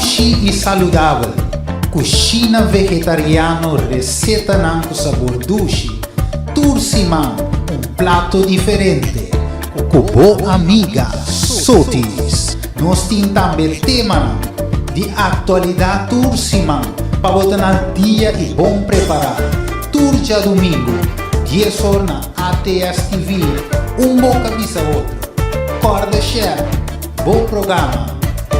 Sushi e saudável. Cucina vegetariano, receita não com sabor sushi. Tursiman, prato diferente. Com boa amiga, Sotis. Nós temos também tema de atualidade Tursiman, para botar no dia e bom preparar. Turja domingo, 10 horas na ATS TV, bom cabeça outro. Corda Chef, bom programa,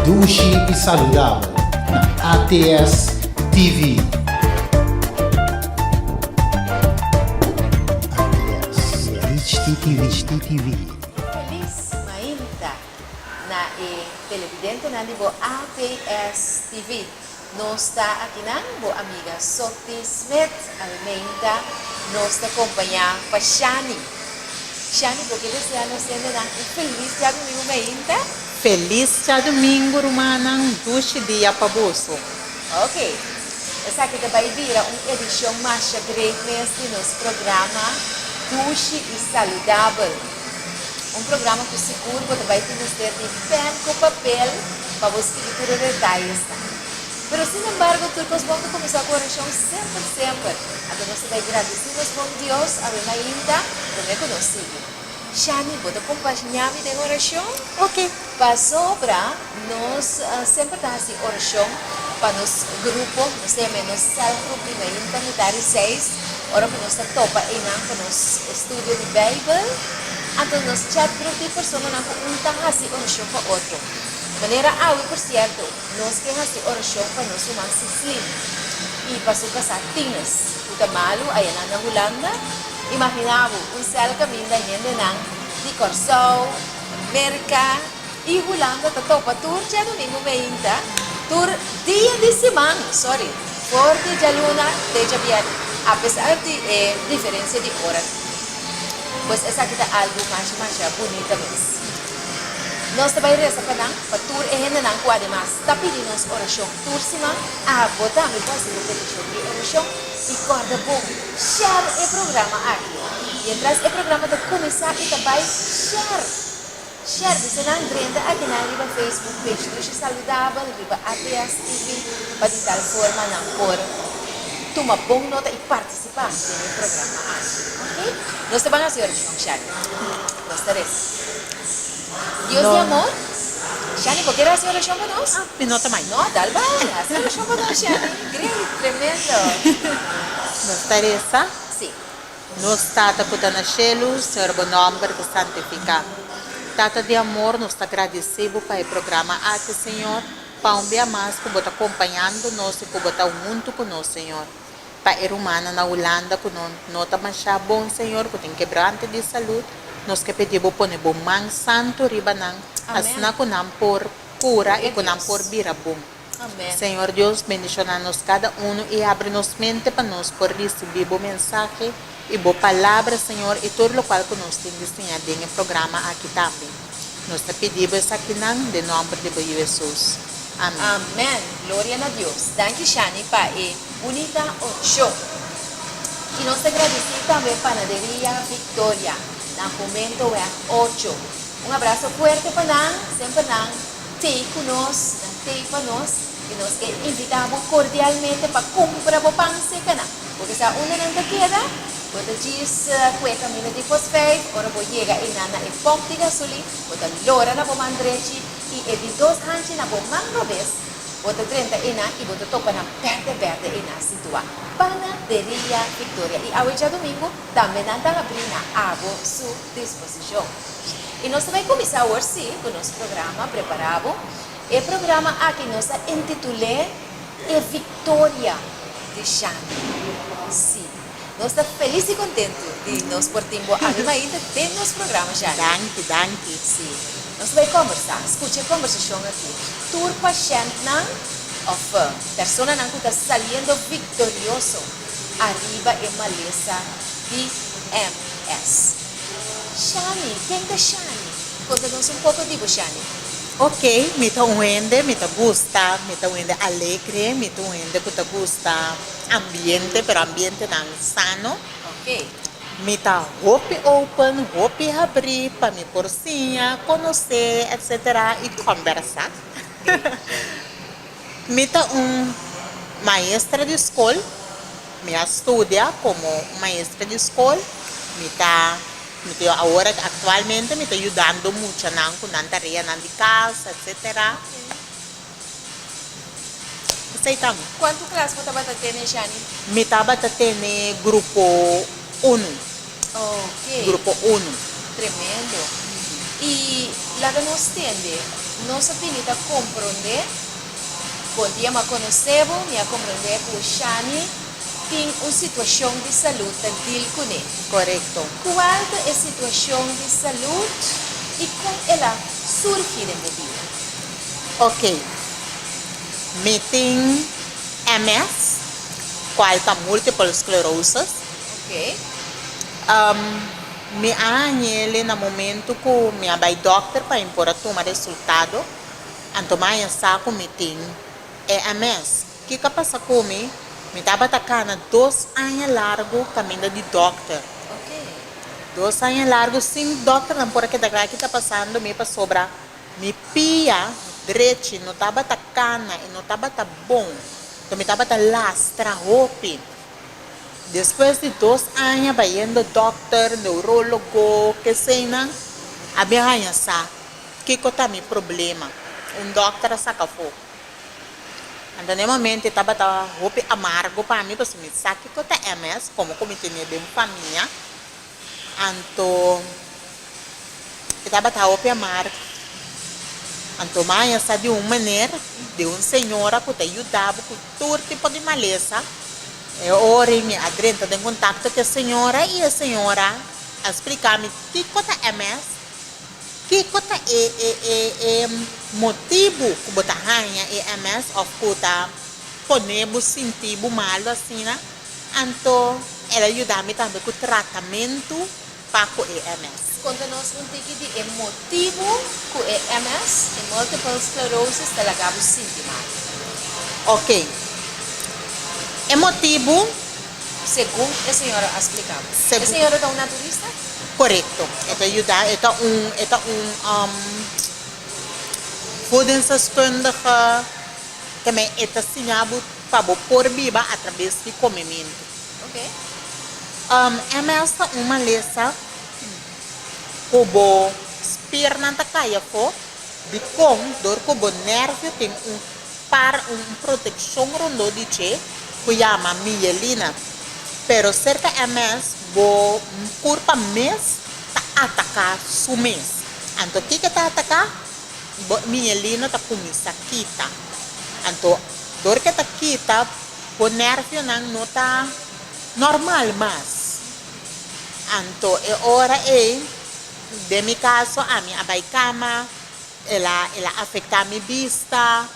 sushi e saudável, na ATS TV. HTTV. Feliz mainta na televidente na libo APS TV. Nos está aqui na bo amiga Sophie Smith Almeida. Nos está acompanhar pa Shani. Shani, porque esse ano sendo na feliz dia domingo mainta. Feliz dia domingo, Romanang, dushi dia pabuso. Ok. Essa aqui vai vir uma edição mais greatness de nosso programa Dushi e Saudável. Programa que seguro que vai ter de pen com papel para você escrever detalhes. Pero, sin embargo, turcos vamos começar com a oração sempre. Então, nós vai agradecer aos bom Deus, a minha ainda, por me conhecer. Shani, pode acompanhar-me na oração? Ok. Para sobra, nós sempre damos oração para nosso grupo, nós temos nosso célula primeiro, comunitário 6, ora que nós topa aí para nosso estúdio de Bíblia. Então, nós chat grupo de pessoas que não fazem oração para outro. De maneira por certo, nós que fazemos oração para nós humanos slim. E para sua casa, tinas. O malo, aí na Holanda, imaginava céu caminho da gente de Corsol, América e Holanda, topa tour, já domingo ainda, tour dia de semana, forte de luna, de viernes, apesar de diferença de hora. Pois essa aqui é algo mais bonita mesmo. Nós também rezamos para tour e ainda não pode mais. Está pedindo nossa oração tour semana, botar me fazer o pedido de oração e corda bom. Share o programa aqui. E atrás o programa de começar e também share. Você não entra aqui na riba Facebook page Dushi Saudável, riba ATS TV, para de tal forma não por tomar bom nota e participar do programa aqui. Ok? Nós também vamos fazer oração, share. Nós teremos. Dios de amor. Shani, ¿por qué era hacer oración para nós? Pinota mais. No, tal vez. Hacer oración para nós, Shani. Great, tremendo. Nos Teresa, Sim. nos Tata Putanachelo, Senhor bom nome para santificar. Tata de amor, nos agradecemos para o programa aqui, Senhor. Para um dia mais, que você acompanhando nós e que você o mundo com nós, Senhor. Para a humana na Holanda, que não está mais bom, Senhor, que tem quebrante de saúde. Nós que pedimos por o bom santo ribanang, asna kunam por cura e kunam por birabum. Amém. Senhor Deus, bendicionar-nos cada um e abre-nos mente para nós por receber o mensagem e boa palavra, Senhor, e tudo o qual que nós temos desenhado no programa aqui também. Nós te pedimos isso aqui de nome de Jesus. Amém. Amém. Glória a Deus. Danke, Shani, para a Unita 8. E nós agradecemos também para a Panaderia Victoria. Na momento é 8. Abraço forte para nós, sempre nós, ter conosco, ter para nós, e nós invitamos cordialmente para comprar o pão seca, porque se uma não queda, quando diz que é caminho de fosfeito, ora vou chegar e nana e pouco de gasolina, quando lora na bomba andrechi, e evitos hanchi na bomba uma vez, bota 30 e na, e bota topa na verde e na situa. Panaderia Victoria. E hoje é domingo, também não está abrindo a sua disposição. E nós também começamos hoje com o nosso programa preparado. O programa aqui nós intitulamos É Victoria de Shani. Sim. Nós estamos felizes e contentes de nós portarmos a mesma ainda dentro do nosso programa, Shani. Danke. Sim. Nós vamos conversar. Escute a conversação aqui. Tour paciente of persona que está saliendo victorioso arriba en maleza DMS. Shani, quem é Shani? Conta-nos um pouco de Shani. Ok, me gusta, me alegre, me gusta ambiente, pero ambiente tan sano. Ok. Me hope open, hope abrir para me porcinha, conhecer, etc. e conversar. Mita maestra de escola, me estudia como maestra de escola, agora atualmente me está ajudando muito com a tarefa de casa, etc. Aceitamos. Quanto classe você vai ter, Jani? Me estava tendo grupo 1, Ok. grupo 1. Tremendo. E lá que nós temos, nós finita compreender, bom dia, me conhecemos, me compreender que o Shani tem uma situação de saúde a deal com ele. Correto. Qual é a situação de saúde e como ela surge na minha vida? Ok. Me tem MS, qual é múltiple sclerosis. Ok. Me ele no momento que me vai doctor para impor a tomar resultado, então mais saco me tem MS. O que passa comigo? Me estava atacando 2 anos largo caminho de doctor. Ok. 2 anos largo sem doctor, não por que está passando me para sobra. Me pia direito, não estava atacando e não estava bom. Então me estava lastra roupa. Depois de 2 anos, vai indo doctor, neurólogo, que sei não, a minha sa, que tá meu problema, doctor saca fogo. Então, no momento, estava roupa amargo para mim, porque me sabe que tá MS, como eu tinha bem família, então, estava roupa amargo. Então, mas sa de uma maneira, de uma senhora que te ajudava com todo tipo de maleza. Ora, me adrenta em contato com a senhora e a senhora explicar-me o que é MS, que é motivo que você tem MS, ou que você podemos sentir mal assim, né? Então, ela ajuda-me também com o tratamento para o MS. Conta-nos pouquinho de motivo que o MS e multiple sclerosis talaga mo sinti mal. Ok. É motivo Segundo a senhora explicava. Segundo. A senhora é uma naturista? correto. Ito ayuda, ito voedingsdeskundige que me ito sinabot para por viva através de comimento. Ok. MS uma lesa kubo spear ng takaya po di kong dor kubo nervio tem proteção rondo di che kuyama mielina pero cerca MS bo curpa mes ta ataka sumes anto kika ta ataka bo mielina ta kumisa kita anto dor que ta kita bo nervio nang nota normal mas anto e ora de mi caso a mi abay cama ela afecta mi vista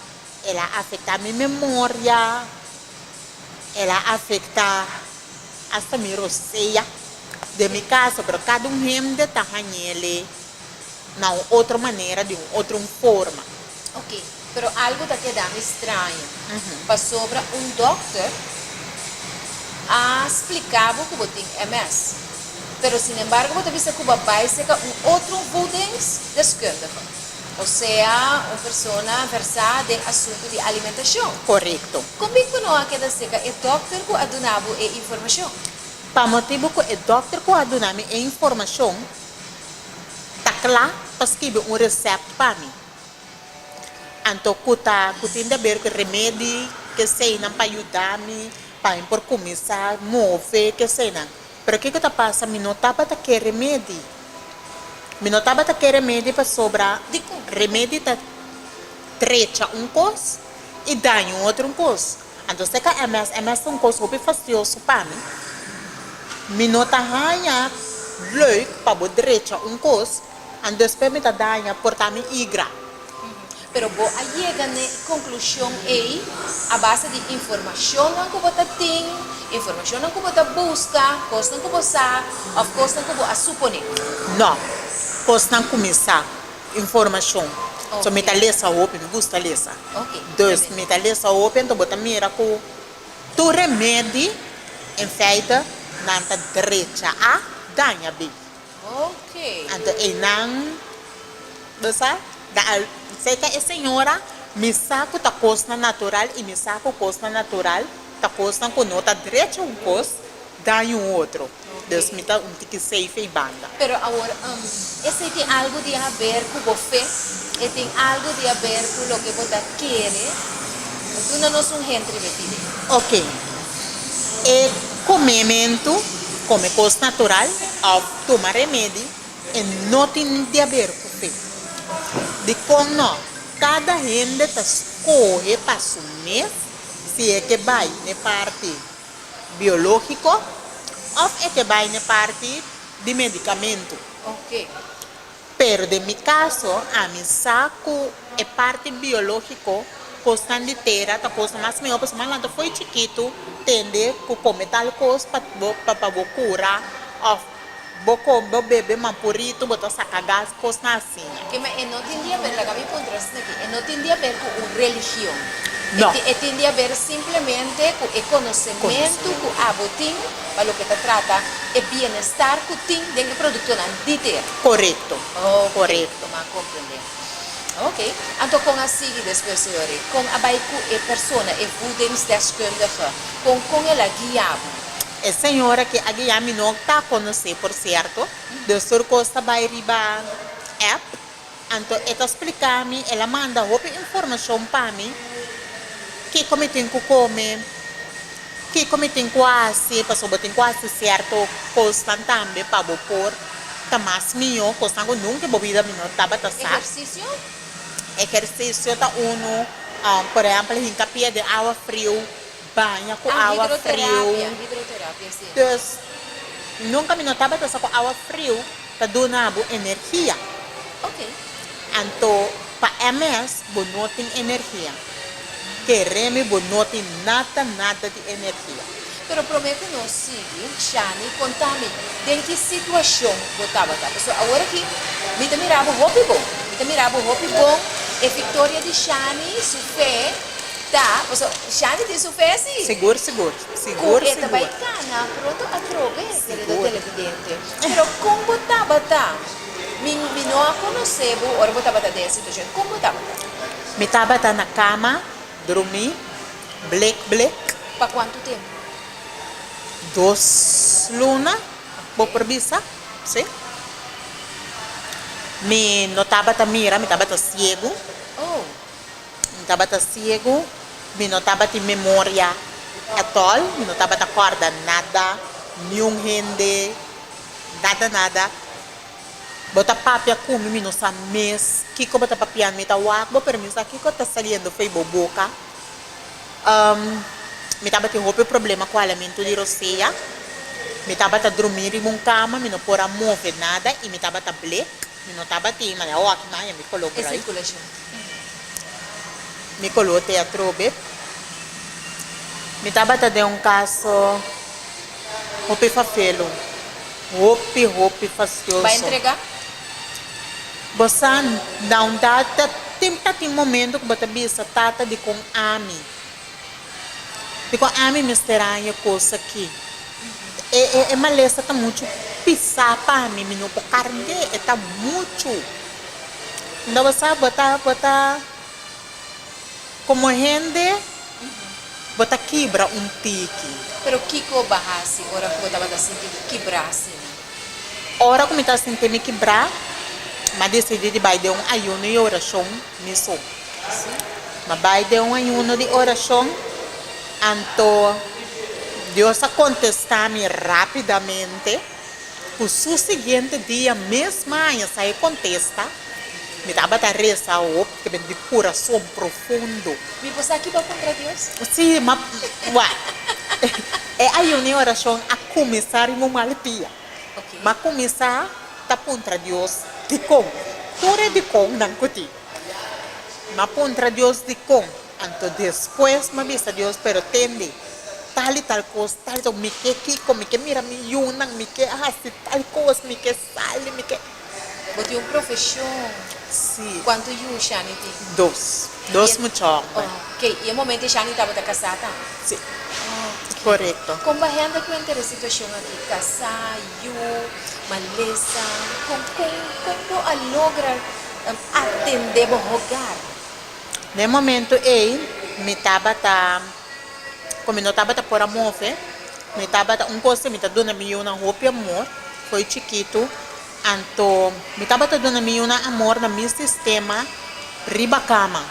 ela afecta mi memoria ela afecta hasta mi roseia de mi caso pero cada gente tá hanhele na outra maneira de outra forma. Ok, pero algo da que dá me estranho. Para sobre doctor explicava que você tem MS. Pero sin embargo, você vê que vai ser outro voedingsdeskundige. Ou seja, uma pessoa versada em assunto de alimentação. Correto. Como é que não quer dizer que o doctor que adunava a informação? Para motivo que o doctor que adunava a informação, tá lá para escrever receito para mim. Então, que tem a ver com remédio, que sei não para ajudar-me, para por começar a mover, que sei não. Pero o que está passando? Eu não estava a querer remédio. Eu não estava a querer remédio para sobrar. Remédio está trecha coisa e dá outro coisa. Então, se que MS é coisa muito fastidioso para mim. Eu não estava leuk para poder trecha coisa. E depois eu estava portar-me igra. Pero a chega na conclusão a base de informação que você tem, informação que você busca, coisas que você sabe, ou coisas que você supõe. Não, posso não começar informação. Okay. So, me lesa open, me gusta lesa. Ok. Dus, me lesa open, então bota mira com tu remédio, em feito, nanta direita a danha bem. Ok. Então, e não, você, sei que a senhora Mi saco tá costa natural e mi saco costa natural tá costa com nota direito um cos, ganha um outro. Deus me tá tique safe e banda. Pero agora, esse tem algo de a ver com você? E tem algo de a ver com o que você quer? Tu não é um gente repetido. Ok. E comimento, come coisa natural, ao tomar remédio, e não tem de a ver com fé. De como não, cada gente está escolhe para assumir se é que vai na parte biológica ou é que vai na parte de medicamento. Ok. Pero de mi caso, a mi saco é parte biológico, costa de terra, tá costa mais meu, porque mas lá foi chiquito, tende que comer tal coisa para curar, ou bebê mampurito, botar sacar gás, coisa assim. Que não tem a ver, la Gabi contrasta aqui, não tem a ver com religião. Não. Tem a ver simplesmente com o conhecimento, com a botim, para o que se trata, e bem-estar que tem dentro do produto de terra. Correto. Correto. Mas compreender. Ok. Então, com a seguinte, depois, senhores, com a baiku e pessoa, e voedingsdeskundige, com ela guiado. É senhora que a guia me não está a conhecer, por certo, do Sur Costa vai riba app, então ela explica-me, ela manda outra informação para mim, que como tem que comer, que como tem quase, pessoa tem quase certo, costa também para pôr, tá mais minho, costa que nunca bebida me não estava tá sabe. Exercício tá por exemplo, em capia de água frio, banha com água frio. Hidroterapia, sim. Então, nunca me notava que com água frio, tá dando energia. Ok. Então, para MS, não tem energia. Queremos, não tem nada de energia. Pero prometo não seguir, Shani, contame, em que situação você estava? Porque agora aqui, me mirava roupa bom, e Victoria de Shani, sua fé, tá? Shani tem sua fé, sim? Seguro. Esta vai cana, pronto a trove, querido televidente. Pero como estava, tá? Me não conhecebo, ora você estava dessa situação, como estava? Me estava na cama, dormi, black. Para quanto tempo? 2 lunas, vou por visa, sim. Me notava tá mira, me estava cego. Oh. Me estava cego, me notava de memória atol, me notava da corda nada, nenhum rende, nada. Bota papia come, me não sabe mês, que bota papia me tá wak, vou permitir que tá saliendo foi boca. Me estava tendo outro problema com o alimento de roceia. Me estava a dormir em uma cama, me não pôr a mover nada e me estava a black. Me não estava a ter, mas eu aqui não, me coloquei. E circulação? Me coloquei a trobe. Me estava a ter caso, hopi fafelo. Hopi fastioso. Vai entregar? Você dá data, tem momento que você bisa tata de com ami. Dico, ami me estranha coisa aqui. É maleza, tá muito pisar para mim, não pode carregar, tá muito. Então você bota como gente, bota quebra tique. Pero Kiko bahasi, ora que você estava sentindo quebrar-se. Ora como está sentindo quebrar, mas decidi de vai de ayuno e oração nisso. Mas vai de ayuno de oração. Então, Deus a contestar-me rapidamente. O seguinte dia, mesmo amanhã, sai contesta. Me dava a rezar, porque de coração profundo. Me você aqui para contra Deus? Sim, mas é aí a oração a começar em uma alpia. Ok. Mas começar a contra Deus de como? Tudo é de como, não cuti. Mas contra Deus de como? Então depois me avisa Deus, pero tende tal e tal coisa, tal, me que Kiko, me que mira, me yunan, me que assim, tal coisa, me que sale, me que... Você é profissão. Sim. Quanto you, Shani? Dois muito Ok, e o momento que Shani estava casada? Sim. Correto. Como a gente que entra a situação aqui, casar, maleza, como a logra atender o hogar? No momento me estava como não estava por amor, me estava coisa me está dando uma roupa amor, foi chiquito, então me estava dando amor no meu sistema riba cama,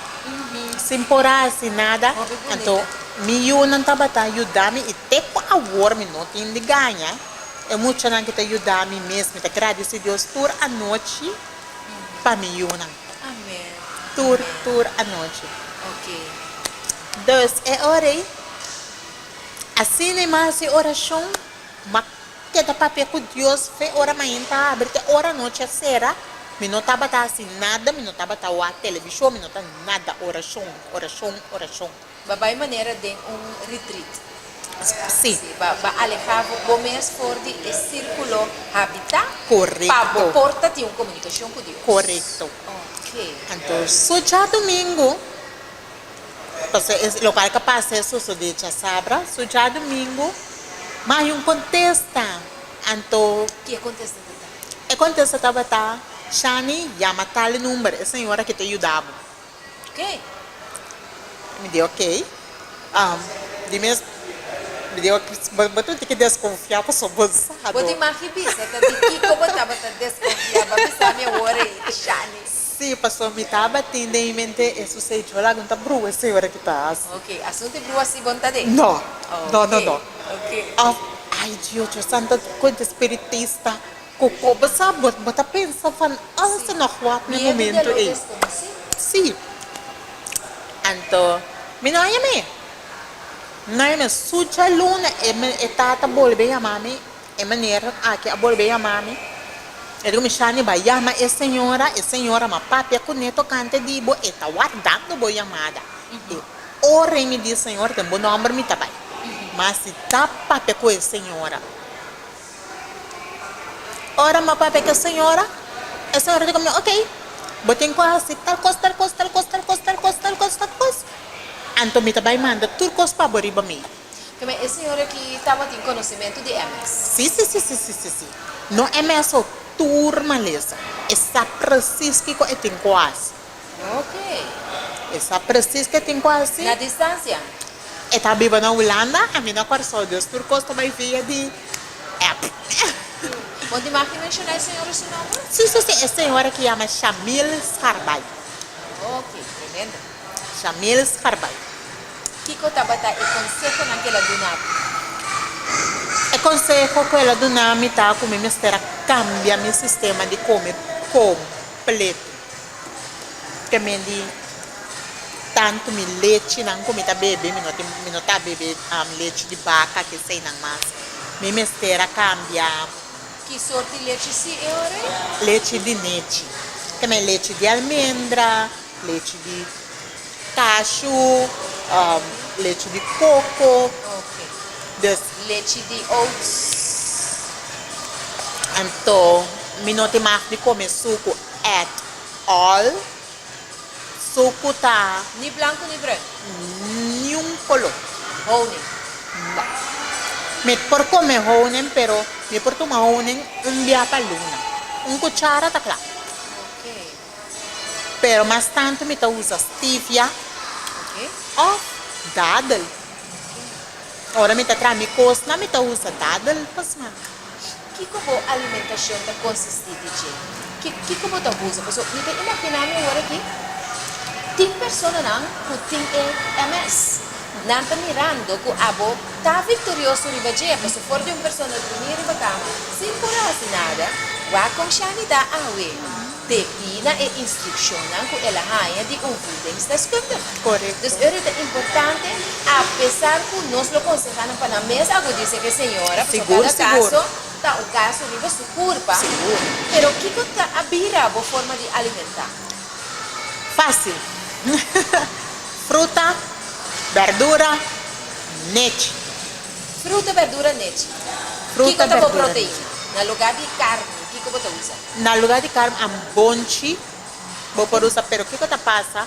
sem porar assim nada, então me estava ajudando e até agora me não tem de ganhar, é muito que está ajudando me mesmo, me agradeço a Deus toda a noite para me Amém. toda a noite. Ok. Deus é orei. Assim nem mais oração, mas que dá para com Deus, foi hora manhã tá abre, hora noite a será, me não tava assim nada, me não tava a televisão, me não tá nada oração. Babai maneira de retreat. Sim, Ba alejava o mês fora de círculo habitat. correto. Para porta de comunicação com Deus. Correto. Ok. Então, só já domingo, porque esse local que passa é só de sabra, só já domingo, mas contesta, então O que acontece? acontece estava Shani, chama tal número, a senhora que te ajudava. Ok. Me deu ok. De mesmo, me deu mas tu tem que desconfiar para sua bolsa. Vou imaginar bisa, tá de que como estava desconfiada, bisa minha hora e Shani. Sim, passou me estava atendendo em mente, isso sei, eu lá não tá brua, a senhora que tá. Ok, assunto é brua se vontade. Não, não. Ok. Ai, Deus, eu santa coisa espiritista. Coco, sabe, bota pensa, fan, se não rua no momento aí. Sim. Então, me não é me. Não é me, suja luna, é tata bolbe a mami, é maneira, aqui a bolbe a mami. E digo, me chama, vai chamar a senhora, mas papi, com neto cante de bo, e tá guardando boa chamada. E ora me diz, senhora, tem bom nome, me tá bem. Mas se tá papi com a senhora, ora, mas papi com a senhora digo, ok, botem quase, tal coisa. Então, me tá bem, manda, tudo coisa para boriba me. Como a senhora que estava em conhecimento de MS. Sim. Não é mesmo turma lesa. Essa precisa que eu tenho quase. Ok. Essa precisa que tem quase. Na distância? E tá viva na Holanda, a minha coração Deus por costa vai via de app. Onde mais que mencionar a senhora o seu nome? Sim, a senhora que chama Shamil Skarbay. Ok, tremendo. Shamil Skarbay. Kiko estava e consegue naquela dunap. E consejo que ela do nome tá com minha mistério cambia meu sistema de comer completo. Que me di tanto me leite não come tá bebê, me não tá bebê leite de vaca que sei não mais. Minha mistério cambia Que sortilete se ore? leite de nete. Que me leite de almendra, leite de cacho, leite de coco. Ok. Des, Leite de oats. então, me não tem mais de comer suco at all. Suco tá Ni blanco ni branco. nenhum color. Honey. Me por comer honen, pero me por tomar honen dia para luna. Cuchara tá claro. Ok. Pero mais tanto me tá usa stevia Ok. ou dadel. Ora me tá traz me costa, me tá usa dadel, pasma. Que como alimentação está consistente de? Que como tá usa? Porque me tem imaginar me agora aqui. Tem pessoas não que tem MS. Não tá mirando que a abo tá vitorioso ribadia, porque for de uma pessoa dormir riba cama, sem curar nada, vai com sanidade awe. Depina e instruciona que ela raia de vida das coisas. Correto. Então, é importante, apesar que nós lo aconsejamos para a mesa, algo diz que a senhora, Seguro. caso, tá o caso riba sua culpa. Seguro. Pero o que está a vira a forma de alimentar? Fácil. Fruta, verdura, leite. Fruta, verdura, leite. Fruta, que tá verdura, proteína? No lugar de carne, o que você usa? Na lugar de carne, bonchi, vou por usar, pero o que que passa?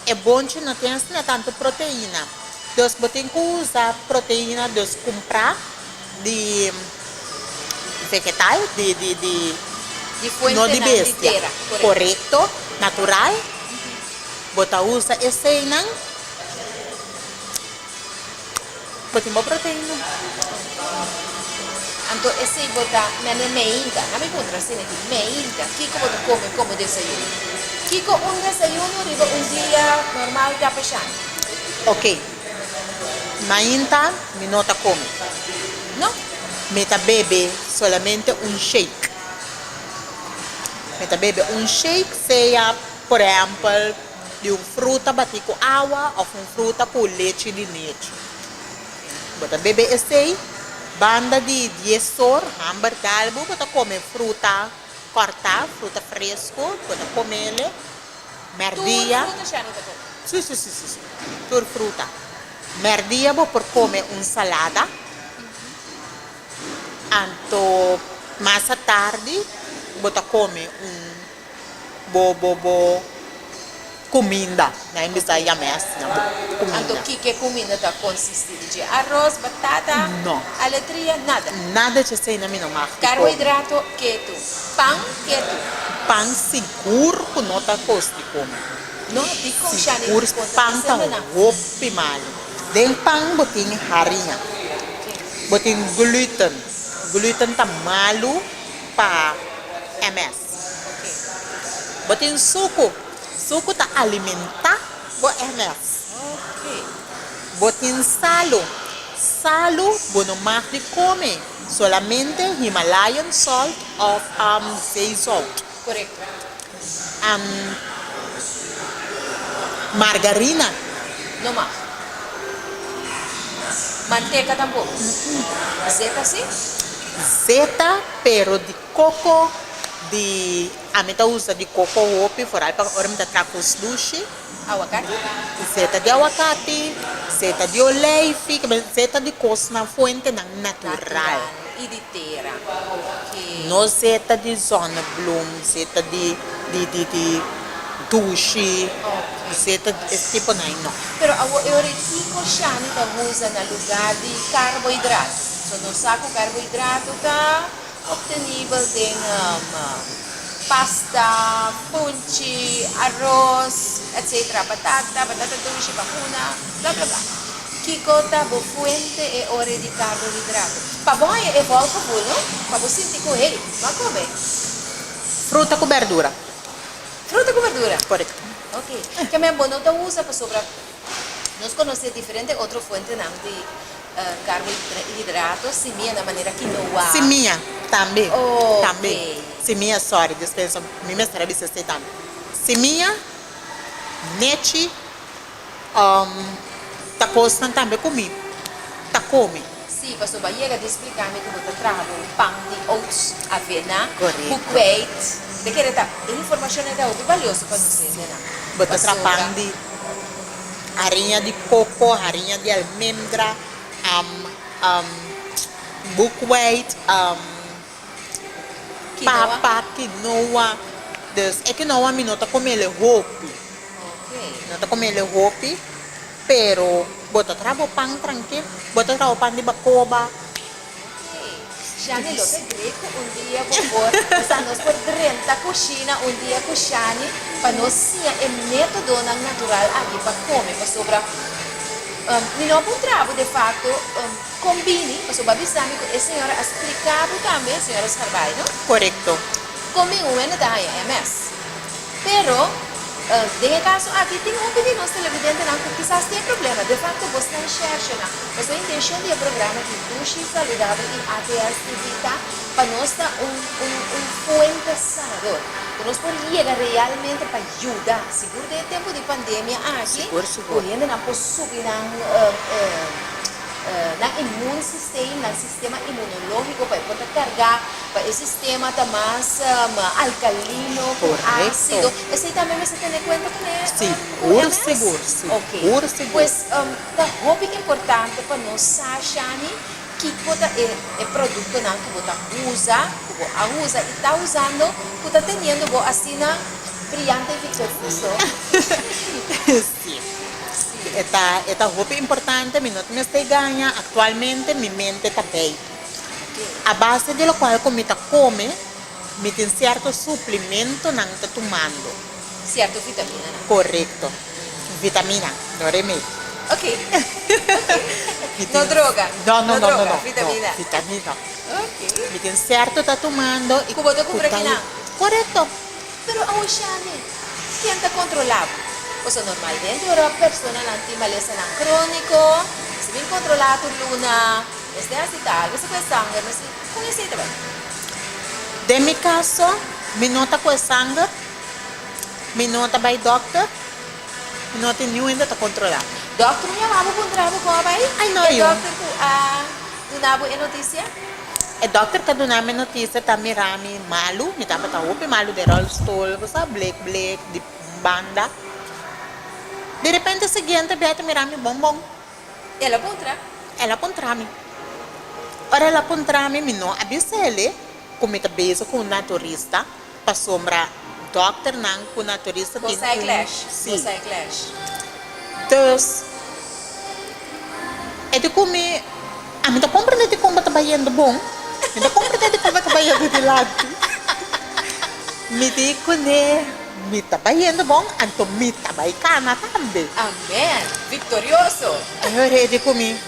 É bonchi não tem assim tanto proteína. Deus tem que usar proteína, Deus comprar de vegetal, De fuente não de bestia. inteira, Correto, natural. bota usa esse nang botin mo proteína. Anto esse bota meinta, na me contra sene di meinta, Kiko bota come desayuno. Kiko un desayuno riba un dia normal da peshan. Ok. Mainta minota come. No? Meta bebe solamente un shake. Meta bebe un shake, seja, por exemplo, de uma fruta bater com água ou uma fruta com leite de leite. Bota bebe esse, banda de 10 horas, hamburger calvo, bota comer fruta corta, fruta fresco, bota comer ele, merdia. Fruta shani ta come. Sì. Tur fruta. Merdia, bota comer uma salada. Anto, mais à tarde, bota come comida, na imbisa yames na Anto comida. Kike comida ta consiste di arroz, batata, No. aletria, nada. Nada de sei na minha marca. Carboidrato, keto. Pan, keto. Pão seguro que não tá costi come. No, dico shani Seguro pão tá na. roupa mal. Den pão botin harinha, botin gluten. Gluten tá malo para MS. Botin suco. Suco tá alimenta bo MS. Ok. Botin salo. Salo, bueno mais de comer. Solamente Himalayan salt of sea salt. Corretto. Margarina. No más. Manteca tampoco. Zeta sí. Zeta, pero de coco, de a meta usa de coco hopi, foral para ora meta tracos luxi. Aguacate. Zeta de aguacate, zeta de oleife, zeta de coisa na fonte natural. E di terra. Ok. No zeta de zona bloom, zeta de dushi, Ok. zeta esse tipo não. Pero eu retico shani ta usa na lugar di carboidrato. So no saco carboidrato ta obtenibile de pasta, punci, arroz, etc. Batata dolce, pahuna, bla bla bla. Kiko ta bo fuente e ore di carboidrato. Pa bom e volta bulo, pa bo sinti com ele. Ma come? Fruta com verdura. Fruta com verdura. Correto. Ok. Que me bono ta usa pa sobra. Nós conhecemos diferente outra fonte não de carboidrato, semia na maneira quinoa. Semia também. Ok. Também. Semia, sorry, dispensa. Me mestra bem se também. Semia, nete, tá costando também comigo. Tá come. Sim, pastor Baiega de explicar-me como eu trago pão de oats, avena, Correto. buckwheat. De que tá, informação é muito valiosa para você, né? Bota trapang de farinha de coco, farinha de almendra, buckwheat, papa, quinoa. Dus é quinoa mi nota come le hopi. Ok. Nota come le hopi, pero bota trabo pang tranquilo, bota trabo pang de bacoba. Já ne lote greco dia por essa nós por dentro da cozinha dia coxane para nós sim é método natural aqui para comer para sobra não encontrava de fato combine para sobra bisami que a senhora explicava também a senhora Sarbay, não? Correcto. Come uma da MS pero nesse caso aqui tem um pedido nós televidente não que quizás tem problema de fato você não enxerga não mas a intenção do programa de Dushi Saudável em ATS TV para nós dar fuente sanador para nós poder chegar realmente para ajudar seguro de tempo de pandemia aqui correndo não possui na immune system, na sistema imunológico para poder carregar para esse sistema tá mais alcalino, ácido. Esse também você tem em conta com ele? Sim, seguro. Ok. Pois tá muito importante para nós achar que é produto que você usa e está usando, que está tendo assim brilhante e victorioso. Sim. Esta roupa é importante, mi nota me está ganha, atualmente mi mente está bem. A base de lo qual como está come, me tem certo suplemento não está tomando. Cierto vitamina na. Correcto. Vitamina, no remedio. Ok. No droga. No, droga, no. vitamina. No, vitamina. Ok. Mi tin certo tá tomando e Kubo to kumpra kutai- kina. Correcto. Pero ako siya ni. Quem está controlado? O so normalmente, ora persona nanti malesa ng kroniko, se bin controlato luna, este así tal, se puede sangre, mas kung isi ito ba? De mi caso, mi nota com sangue, mi nota by doctor, mi nota nenhuma ainda está controlada. Doctor niya, mabo kung trabo ko ba? Ay, no, yun. Doctor ko, dunabo e notícia? E doctor ka doon namin notícia, tá mirami malu, mi tapa ta upi malu de rollstool, basta black, di banda. De repente, seguinte, beata mirami bombom. Ela contra? Ela puntrami. Ora ela puntrami, mi no abisele, come ta beso com naturista, pa sombra doctor nang com naturista. Você é clash? Sim. Você é clash? Dus, e di come, mi ta compra de como ta bayendo bom, mi ta compra de como ta bayendo de lado. Mi dico ne, mi ta bayendo bom, anto mi ta bay kana tambe. Amen! Victorioso! E ora di come,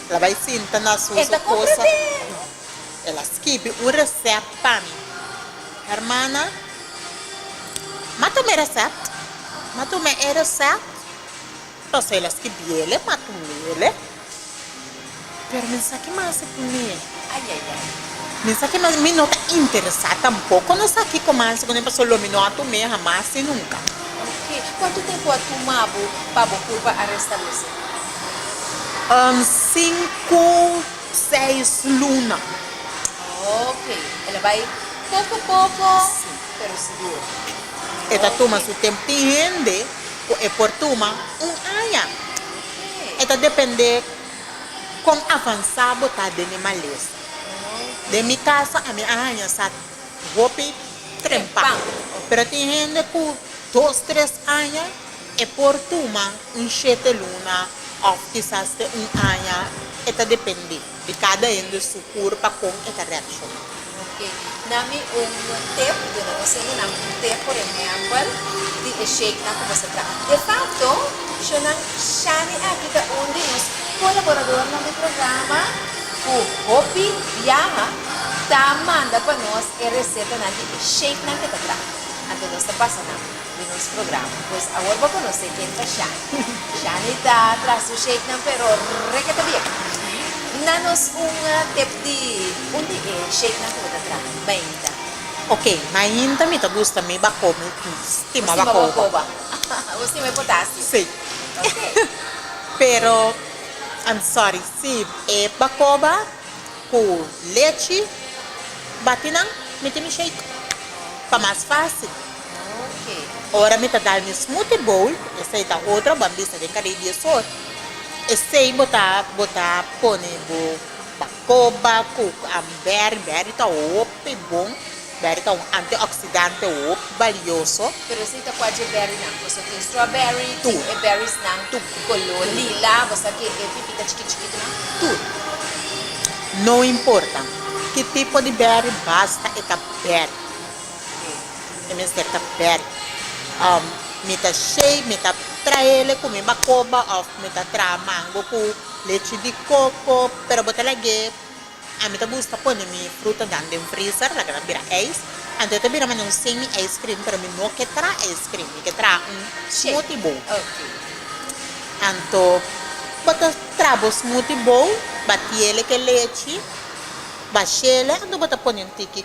la vai sinta na sua Esta compra cosa. de... Ela scrive un recept para mim. Hermana, mata me recept. Mata me recept. Então, ela scrive ele, mata ele. Pero me sa que mais é comigo. Ay, ay, ay. Me sa que mais me não tá interessada tampouco. Não sa que começa quando eu passo o minuto me jamais e nunca. Ok. Quanto tempo a tomabo para curva a restabelecer? 5, 6 luna. Ok. Ela vai pouco a pouco, pero seguro. Eta toma su tempo de rende, e por toma ano. Ok. Eta depende com avançado tá de maleza. De mi casa, a minha arranha sa roupa trempar. Pero tem gente com 2, 3 anos e por tuma 7 luna ou quizás de ano. Eta depende de cada um de sua curva com esta reação. Ok. Nami tip, doon ako sa inyo, tip, por example, di shake na kung basta tra. De facto, siya nang shani kita undi nos colaborador ng programa, o Hopi Yaha, tama da pa nos e reseta na di shake na kita tra. Anto nos pasa na nos programa. Pues agora ba conocer quem tá shani. Shani tá tras o shake na pero reketa bien. Nanos tip di undi shake na kita tra. Bainda. Ok, mas ainda me gusta me bacou, me estima bacou. Você me potassi. Sim. Ok. Pero, I'm sorry, se é bacoba com leite, batinang, me tem shake. Para mais fácil. Ok. Ora me tá dando smoothie bowl, essa aí tá outra bambista de caribe só. Esse aí botar pone bo bacoba com berry tá ope bom. Berry tá antioxidante ope valioso. Pero se ita pode berry nang. Você tem strawberry, Tu. tem berries nang, tu color lila, você que pipita chiquito nang, tu. Não importa que tipo de berry, basta é berry. É mesmo que berry. Me tá cheio, me tá traele com bacoba, ou me tá tra mango com leite de coco, pero botar lagi. A me tá gusta pôr minha fruta dentro do freezer, lá que vira ice. Então eu vira um semi ice cream, pero me não que tra ice cream, me que tra smoothie bowl. Ok. Então, bota trabo smoothie bowl, bati ele que leite, baixele, então bota pôr tiki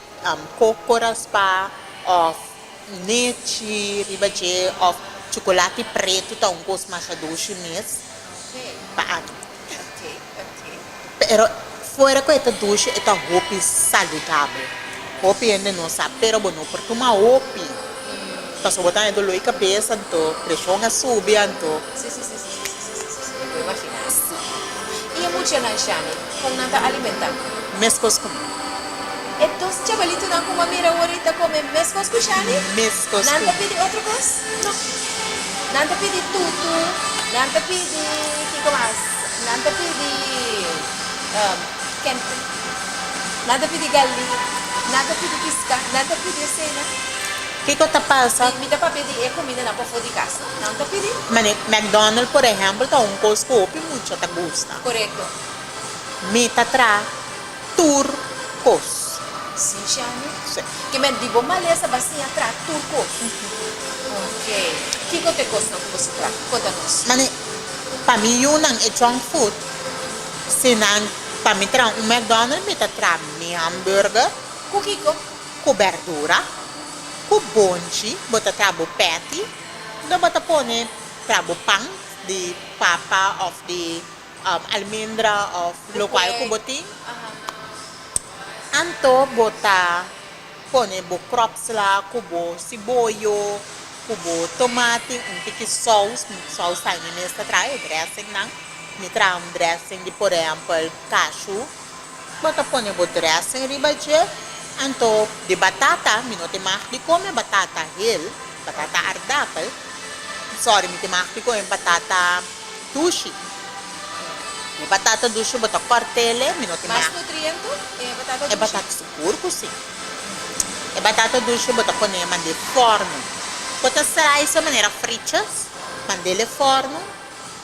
coco raspa, of leite, ribache, of chocolate preto, tá gosto mais doce mesmo, Ok. paano. Ok. Ok. Pero fora com esta doce, esta roupa saudável. Roupa ainda não sabe, pero bom, porque uma roupa, passou botar dor de cabeça, então pressão a subir, então. Sim. Eu imagino. E a mulher na Shani, como não está alimentando? Mescos com Então, se chavalito não como a mira ahorita come mescos com Shani? mescos Não te com pedi outra coisa? Não. Não te pedi tudo, não te pedi, que mais? Não te pedi, não te pedi galinha, não te pedi pisca, não te pedi cena. que tá passa? Me dá para pedir é comida na para de casa. Não tá pedindo? Mas McDonald's, por exemplo, tá coisa que eu muito te gusta. Correto. Me tá tra turcos. Sim, Shani. Sim. Que me digo malesa bacia tra turco. Ok. Que te gosta não você tra? Conta-nos. Mas para mim yun ang junk food. Sinang para mim tra McDonald's me tá tra mi hamburger, Kukiko. com verdura, com bonchi, bota trabo patty, da bota pone trabo pang di papa of the almendra of local ko boting. Anto bota pone bo crops la, kubo siboyo, kubo tomate, tiki sauce sa nesta trai dressing nang mitra dressing di por exemplo cashew. Bota pone bo dressing riba je. Anto di batata, minote di come batata hill, batata ardapel. Sorry, mi timaki ko yung batata dushi. Yung batata dushi, bata quartele, minote Mais nutriente? Batata E batata sicuro così. E batata dushi, bata po ne mandi forno. Bata sarai sa manera fritas, mandele forno,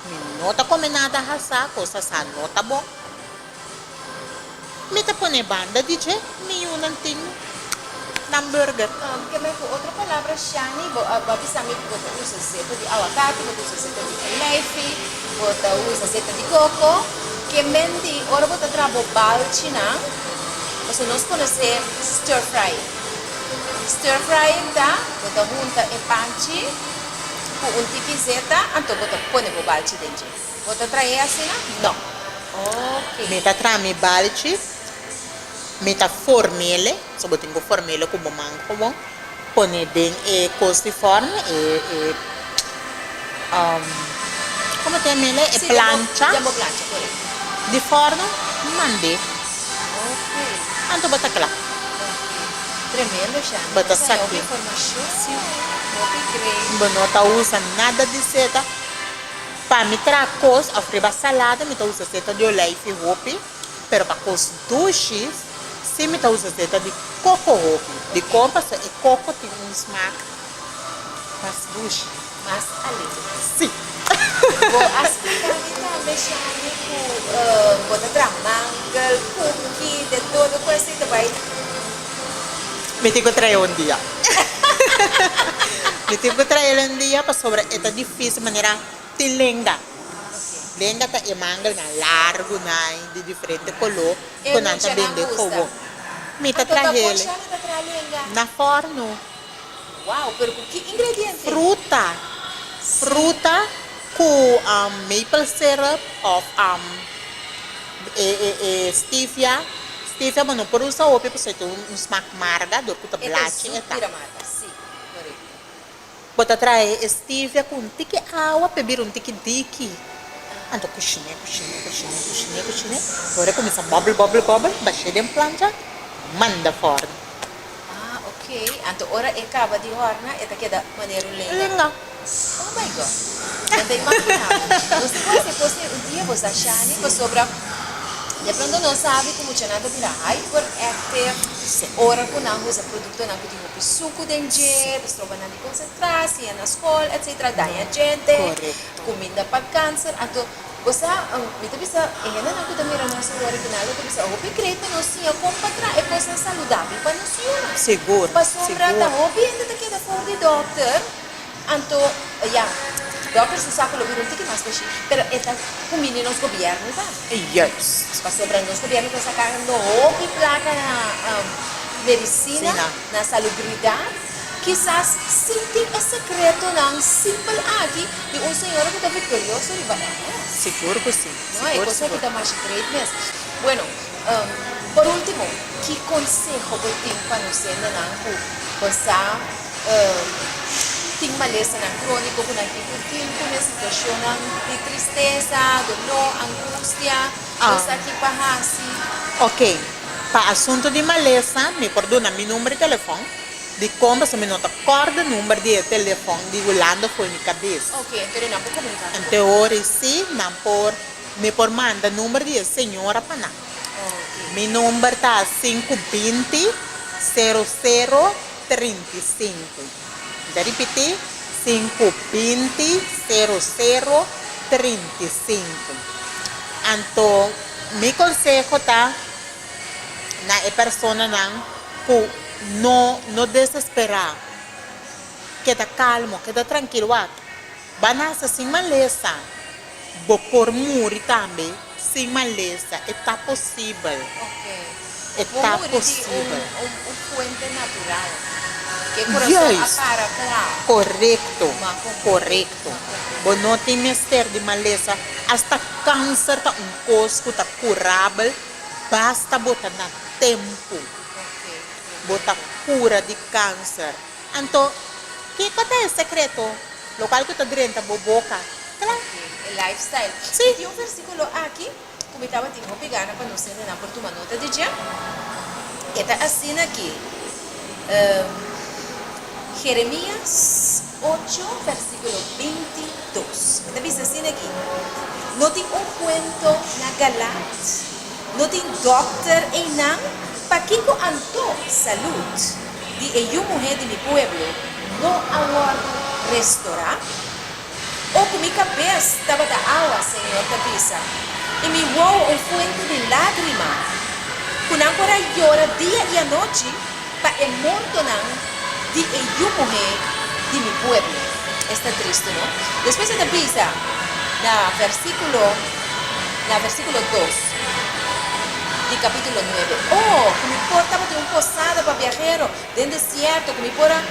minota come nada hasa, cosa sa nota bo. Meta po ne banda, dice, mi yun ang ting hamburger. Que me outra palavra shani, babi sami bota usa seta de aguacate, bota usa seta de leite, bota usa seta de coco, que mendi, ora bota trabo balchina, você nós conhece stir fry. Stir fry tá, bota junta e panchi, com tiki zeta, anto bota pone bo balchi dentro. Bota trae assim, não? Ok. Meta trami balci, meta formele, so botingo formele como manco bom, pone den e costi forno come te mele e Sì, plancia Diamo plancia, corretto. di forno, mandi, Ok. anto bata kla. Tremendo, Shani. Bota Essa saque. é uma informação, sim. Muito great. Bueno, ta usa nada de seta. Pa mi tra cos, afriba salada, mi ta usa seta de oleive hopi, pero pa cos dushi, sim mi ta usa seta de coco hopi. De compa, e coco tem smack mas dushi. Mas ali. Sim. Vou explicar também, Shani, com bota tra mangal, cookie, de todo coisa que vai. Mi tico trae un dia. Mi tico trae un dia, pa sobre esta difícil maneira de lenga. Lenga ta e mangal na largo na de diferente color, E con non anta ce bende n'ha fogo. Mi ta Toda trae boa Shani da tra lenga. na forno. Wow, pero com que ingrediente? Fruta com maple syrup of stevia. Stevia, mas não por usar o porque tem smack marga, do que tá blache e tal. Piramata, sim. Corretto. Bota trai stevia com tiki água, beber tiki diki. Ando cucine. Agora começa bubble, baixei de plancha, manda forno. Ah, ok. Então, ora é acaba de horna, é daqui da maneira lenga. Lenga. Oh my God. Não tem imaginado. Não sei se fosse um dia você achar, né? Sobre de pronto não sabe como tinha nada virar hyperactive. Ora com não usa produto não que tipo suco de gente, trova na de concentrar, se é na escola, etc. Daí a gente, comida para câncer. Então, você, me bisa, não que também era nosso original, que bisa, o pecreto não se compatra é coisa saudável para nós senhora. Seguro. Para sobrar da hobby ainda daqui da fora de doctor. Então, doctor se sabe lo virunti que mais peixe, pero esta comida nos governo, tá? Yes. Para sobrar nos governo para sacar no hobby placa na medicina, na salubridade. Quizás sentir esse secreto não simples aqui de senhor que está vitorioso e vai. Seguro que sim. Não é coisa que está mais great mesmo. Bueno, por último, que conselho você tem para nós ainda não passar tem malesa na crônico com uma situação de tristeza, dor, angústia, coisa que passa. Ok. Para assunto de maleza, me perdona meu número de telefone. De como se me nota corda número de telefone de Holanda foi minha cabeça. Ok, então não vou comunicar. Então, hoje sim, não por me por manda número de senhora para não. Ok. Meu número está 520 00 35. De repetir, 520-0035. Então, mi consejo tá na persona que não desesperar, queda calmo, queda tranquilo, banasa sem maleza, por muri também, sem maleza, está possível. Ok. Está Como possível. un fuente natural. Que o coração Yes. apara, claro. Correcto, Ma- correcto. Você não tem mister de maleza, hasta câncer tá coisa tá curável, basta botar na tempo, Ok. botar cura de câncer. Então, que é o secreto? Local que tá dentro da boca, claro. El lifestyle. Sí. Y tiene un versículo aquí, como estaba tiempo pegando para no ser por tu nota de día. Está así aquí. Jeremías 8, versículo 22. Está dice así aquí. No tiene un cuento na galat, no tiene doctor en nan, pa kiko anto salud. Di eu mujer de mi pueblo, no aguardo restaurar. O com minha cabeça estava da água, Senhor, cabeça. E me voou um fuente de lágrima. Com ancora llora dia e a noite, para el morto não, de eu morrer de mi pueblo. Está triste, não? Depois da pisa, na versículo 2, de capítulo 9. Oh, que me portava de um posada para viajero, de desierto, que me pora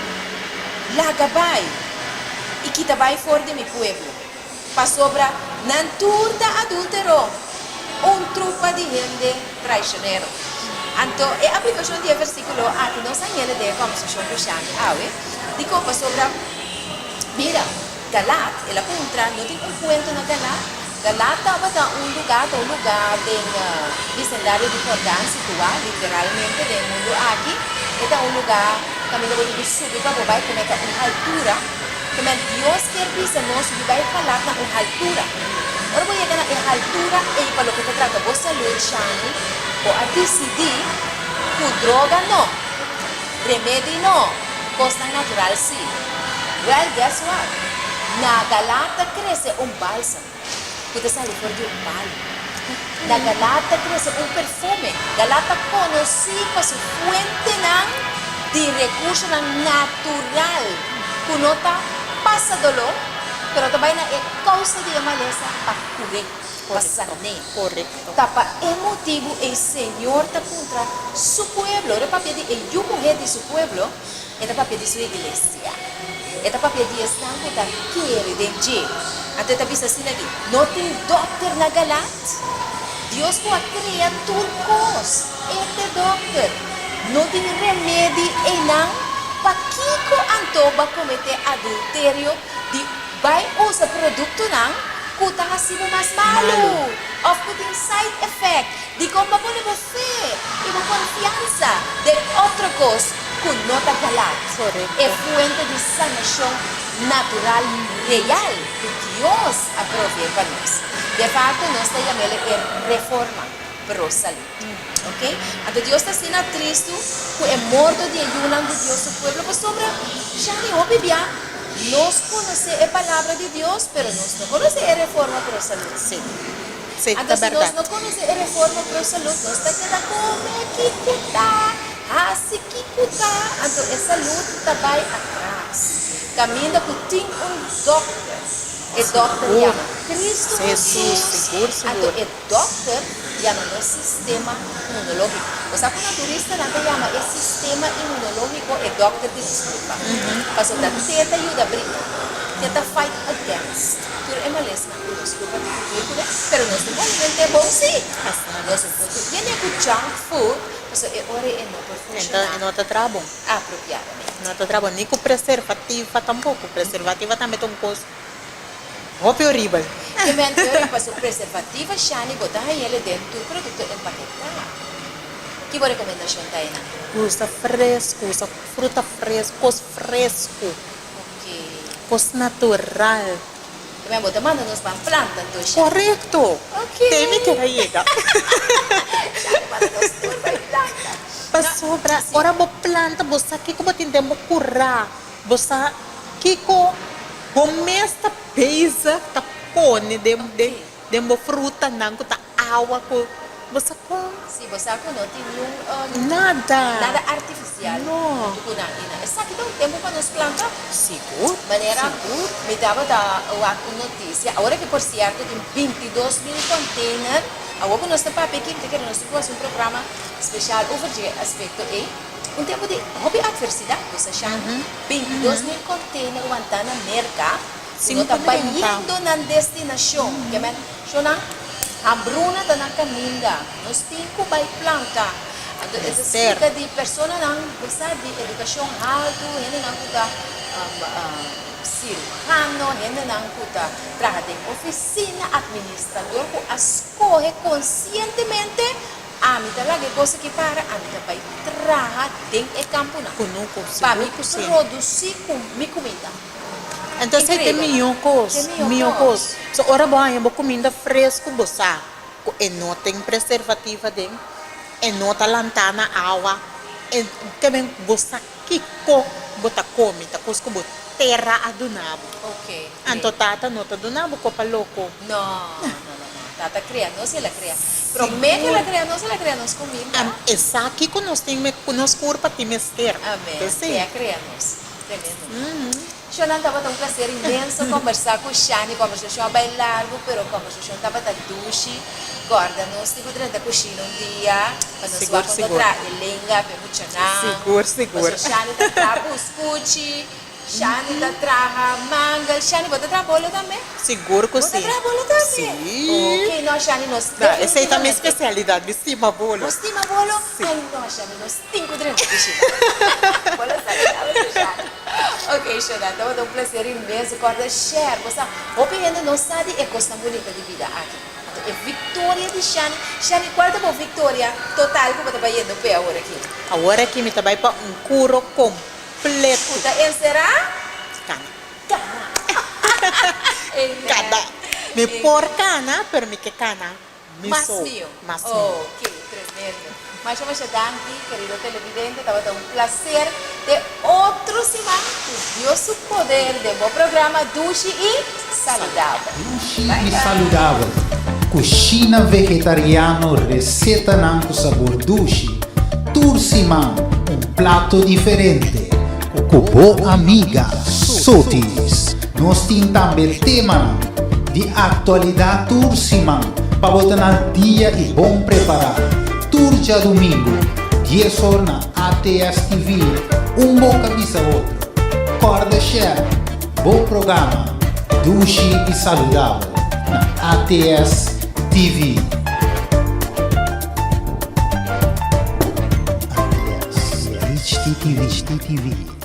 la gabai. E que vai fora de mi pueblo. Pa sobra nanturta adúltero, trupa de gente traicionero. Então, é a aplicação de versículo que nós ainda de conversação com Xane, digo pa sobra, mira, Galat, ela contra, não tem cuento na Galat. Galat estava lugar de vecindário de Jordão, situado literalmente no mundo aqui. Era lugar, caminho de subir para vai como é uma altura. Como Dios quer dizer nós vai falar na uma altura. Ora vou chegar na altura e para o que se trata de saúde, Shani, ou a decidir que droga não, remédio não, coisa natural sim. Well, guess what? Na Galata cresce bálsamo. Você sabe por que bálsamo? Na Galata cresce perfume. Galata conhece para sua fuente de recurso natural. Que não passa dolor, pero também é causa de maleza para curar, para sanar. Correcto. Tapa emotivo el Señor está contra su pueblo. Era papel de eu mujer de su pueblo, era papel de su iglesia. Era papel de estar que quiere de Dios. Antes te viste assim aqui. Não tem doctor na Galat. Deus pode criar turcos. Este doctor não tem remédio e não. Para que antoba cometer adultério de vai usar produto não, que está sendo mais malo. Of que tem side effect. De como para pôr fé e uma confiança de outra coisa que não está calado. É fuente de sanação natural real que Deus aprove para nós. De fato, nós chamamos reforma pro saúde. Ok? Então Deus está sendo triste que é morto de ayunan de Deus o pueblo, pues sobre já nem obvia. Nós conhecemos a palavra de Deus, pero nós não conhecemos a reforma para a saúde. Sim. Sim, Então, é se nós verdade. não conhecemos a reforma para a saúde, nós está querendo comer que cutar, assim que cutar. Então, a saúde está vai atrás. Caminho que tem doctor. O doctor chama Cristo Jesus, seguro. Então, o doctor chama o sistema imunológico. O sea, quando turista não chama o sistema imunológico, o doctor de desculpa. Mas o doctor te ajuda a brincar. Te fight against. Pero é malesma. Desculpa, pero nós não alimento é bom sim. Nós não viene com junk food, mas é hora e não por Então, funcionar não está trabalho. apropriadamente. Não está trabalho. Nem com preservativa tampouco. Preservativa também tem coisa. Roupa horrível. Que mentor para o preservativo, Shani, botar ele dentro do produto empaquetado. Que boa recomendação tá aí, né? Usa fresco, usa fruta fresca, coisa fresco, Ok. coisa natural. Também botar manda nos para planta, então, Shani. Correto. Ok. Tem que chegar. Shani, manda nos para planta. sobra. Ora bo planta, bosa kiko bo tindemo curar. Bosa kiko bomesta pesa ta pone dembo fruta nango ta água ko. Bosa ko Sim, você não tem nenhum nada artificial. No. Sabe que dá um tempo para nos plantar? Seguro. Maneira, Seguro. me dava uma notícia, agora que por certo tem 22 mil containers, agora que nós estamos para Pequim, que nós temos um programa especial over the aspecto aí, um tempo de hobby adversidade, você chama 22 mil containers aguantando na merca, Sim, nós estamos também, indo na destinação, que é a Bruna está na caminha, nós temos que planta. Explica de pessoa não gostar de educação alto, ainda não cuida cirurgiano, ainda não cuida trabalha em oficina, administrador, que escolhe conscientemente a mim tá lá que coisa que para a mim vai trabalhar dentro do campo não. Conosco, Para mim sim. produzir minha comida. Então você tem minhocos. So ora bom, eu vou comida fresco, bosa. E não tem preservativa dentro. E não tá lantana água. E também bosa kiko bota comida, cosco bota terra adunabo. Ok. Anto tata não tá adunabo ko paloko. Não. Tata cria, não se ela cria. Promete ela cria, não se ela cria nos comida. Essa aqui que nós temos conosco curva de mester. Amém. Sim. É criamos. Tremendo. Shonan estava um prazer imenso conversar com o Shani, conversação bem largo, pero conversação estava da duche. Guarda, nós tivemos durante a cozinha dia, para nós vamos encontrar elenga, pemuchaná. Seguro. Mas o Shani está trabalhando buscuchi, Shani está trabalhando manga, Shani bota trabalho também. Seguro que sim. Bota trabalho também. Sim. Ok, nós Shani nós Essa aí também é especialidade, estima bolo. Nós temos bolo? Ai, nós Shani, nós temos durante a cozinha. Bolo sabe, Shani. Ok, Shonan, então é um prazer imenso. Guarda, share, você opinião não sabe é coisa bonita de vida aqui. É vitória de Shani. Shani, guarda uma vitória total que você vai indo para agora aqui. Agora que me trabalho para curo completo. Puta, encerrar? Cana. Amen. Cada. Me por cana, pero me que cana. Más mío. Más mío. Ok, tremendo. Mas eu vou dar aqui, querido televidente, estava um prazer de outro semana. Deus o poder de um programa duche e saudável. Dushi e saudável. Cucina vegetariano, receita com sabor dushi. Tursiman, prato diferente. Com boa amiga, Sotis. Nós temos também tema de atualidade Tursiman, para botar no dia e bom preparar. Turja domingo, 10 horas na ATS TV, bom cabeça outro. Corda share, bom programa, duche e saudável, na ATS TV. ATS, HTTV.